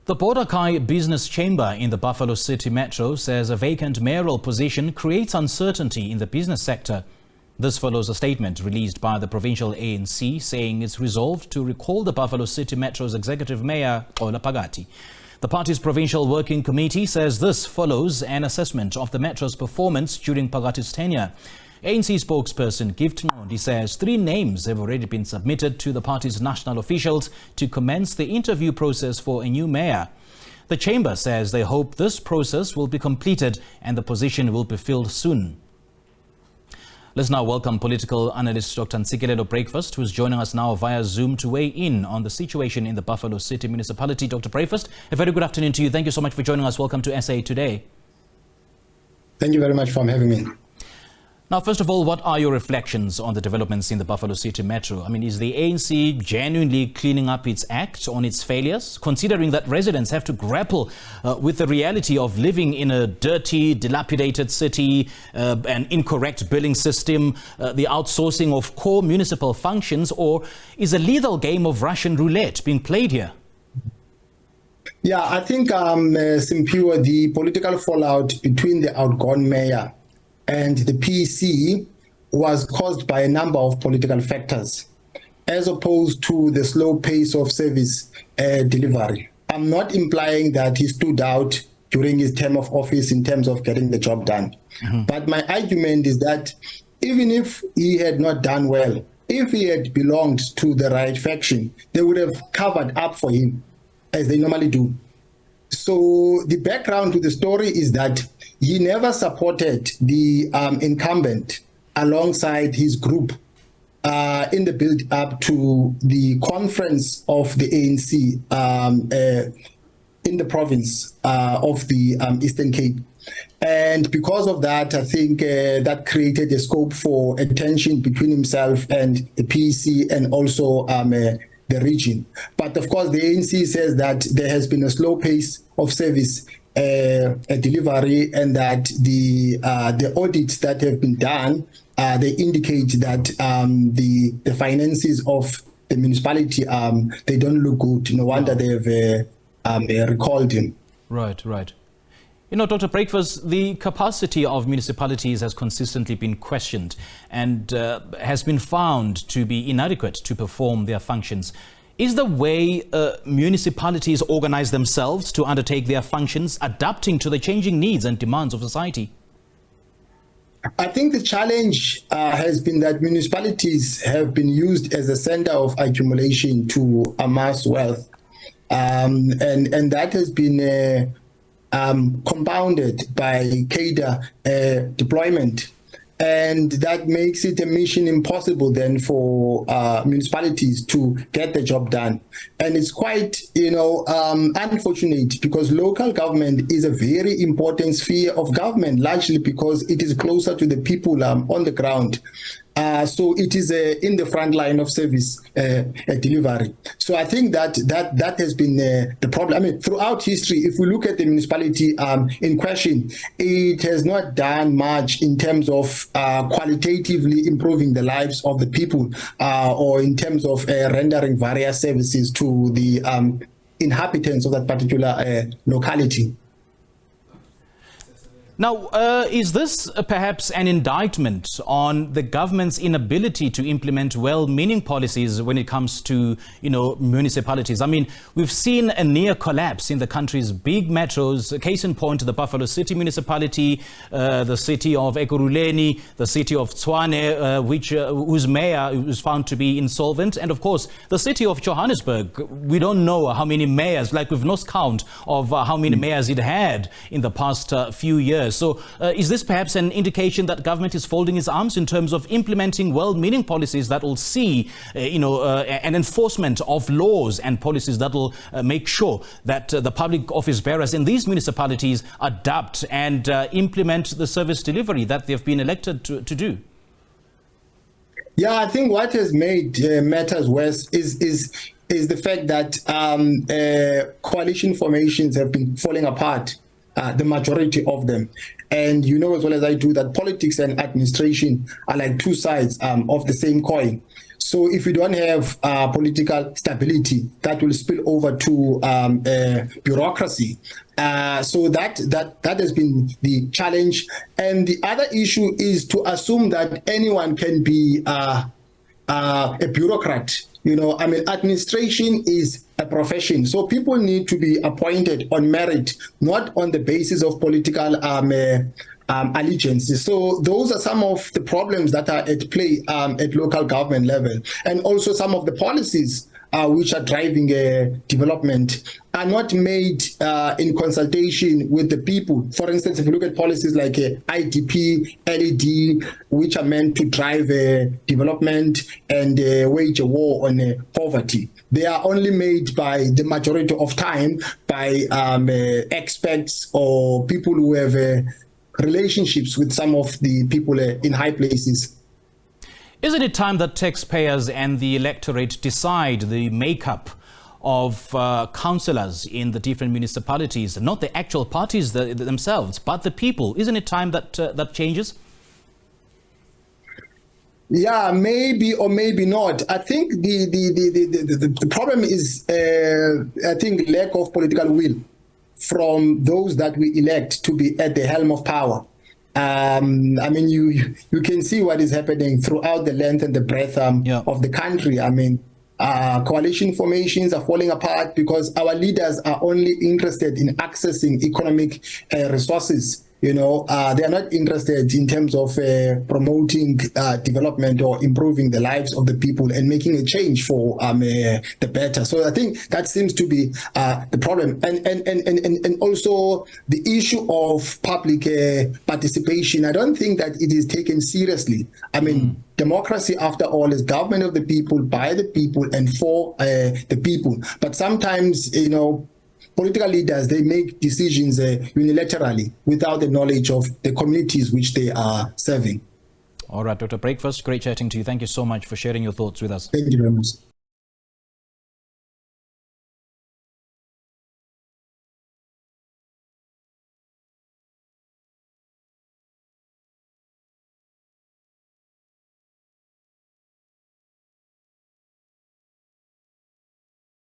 The Border Kei Business Chamber in the Buffalo City Metro says a vacant mayoral position creates uncertainty in the business sector. This follows a statement released by the provincial ANC saying it's resolved to recall the Buffalo City Metro's executive mayor, Xola Pakati. The party's Provincial Working Committee says this follows an assessment of the Metro's performance during Pakati's tenure. ANC spokesperson Dr Ntsikelelo says 3 names have already been submitted to the party's national officials to commence the interview process for a new mayor. The chamber says they hope this process will be completed and the position will be filled soon. Let's now welcome political analyst Dr Ntsikelelo Breakfast, who's joining us now via Zoom to weigh in on the situation in the Buffalo City municipality. Dr. Breakfast, a very good afternoon to you. Thank you so much for joining us. Welcome to SA Today. Thank you very much for having me. Now, first of all, what are your reflections on the developments in the Buffalo City Metro? I mean, is the ANC genuinely cleaning up its act on its failures, considering that residents have to grapple with the reality of living in a dirty, dilapidated city, an incorrect billing system, the outsourcing of core municipal functions, or is a lethal game of Russian roulette being played here? Yeah, I think, Simpiwa, the political fallout between the outgone mayor and the PC was caused by a number of political factors, as opposed to the slow pace of service delivery. I'm not implying that he stood out during his term of office in terms of getting the job done. But my argument is that even if he had not done well, if he had belonged to the right faction, they would have covered up for him, as they normally do. So the background to the story is that he never supported the incumbent alongside his group in the build-up to the conference of the ANC in the province of the Eastern Cape. And because of that, I think that created a scope for a tension between himself and the PEC and also the region. But of course, the ANC says that there has been a slow pace of service delivery, and that the audits that have been done, they indicate that the finances of the municipality, they don't look good. No wonder they have recalled him. Right. You know, Dr. Breakfast, the capacity of municipalities has consistently been questioned and has been found to be inadequate to perform their functions. Is the way municipalities organize themselves to undertake their functions adapting to the changing needs and demands of society? I think the challenge has been that municipalities have been used as a center of accumulation to amass wealth. And that has been compounded by cadre deployment. And that makes it a mission impossible then for municipalities to get the job done. And it's quite, unfortunate, because local government is a very important sphere of government, largely because it is closer to the people on the ground. So it is in the front line of service delivery. So I think that has been the problem. I mean, throughout history, if we look at the municipality in question, it has not done much in terms of qualitatively improving the lives of the people or in terms of rendering various services to the inhabitants of that particular locality. Now, is this perhaps an indictment on the government's inability to implement well-meaning policies when it comes to, municipalities? I mean, we've seen a near collapse in the country's big metros. Case in point, the Buffalo City municipality, the city of Ekurhuleni, the city of Tshwane, whose mayor was found to be insolvent, and of course, the city of Johannesburg. We don't know how many mayors, like we've lost count of how many mayors it had in the past few years. So is this perhaps an indication that government is folding its arms in terms of implementing well-meaning policies that will see, an enforcement of laws and policies that will make sure that the public office bearers in these municipalities adapt and implement the service delivery that they've been elected to do? Yeah, I think what has made matters worse is the fact that coalition formations have been falling apart. The majority of them. And you know as well as I do that politics and administration are like two sides of the same coin. So if you don't have political stability, that will spill over to bureaucracy. So that has been the challenge. And the other issue is to assume that anyone can be a bureaucrat. You know, I mean, administration is a profession. So people need to be appointed on merit, not on the basis of political allegiances. So those are some of the problems that are at play at local government level. And also some of the policies which are driving development are not made in consultation with the people. For instance, if you look at policies like IDP, LED, which are meant to drive development and wage a war on poverty, they are only made by the majority of time by experts or people who have relationships with some of the people in high places. Isn't it time that taxpayers and the electorate decide the makeup of councillors in the different municipalities, not the actual parties themselves, but the people? Isn't it time that that changes? Yeah, maybe or maybe not. I think the problem is, I think, lack of political will from those that we elect to be at the helm of power. I mean, you can see what is happening throughout the length and the breadth of the country. I mean, coalition formations are falling apart because our leaders are only interested in accessing economic resources. You know, they are not interested in terms of promoting development or improving the lives of the people and making a change for the better. So I think that seems to be the problem. And also the issue of public participation. I don't think that it is taken seriously. I mean, democracy, after all, is government of the people, by the people, and for the people. But sometimes, you know, political leaders, they make decisions unilaterally without the knowledge of the communities which they are serving. All right, Dr. Breakfast, great chatting to you. Thank you so much for sharing your thoughts with us. Thank you very much.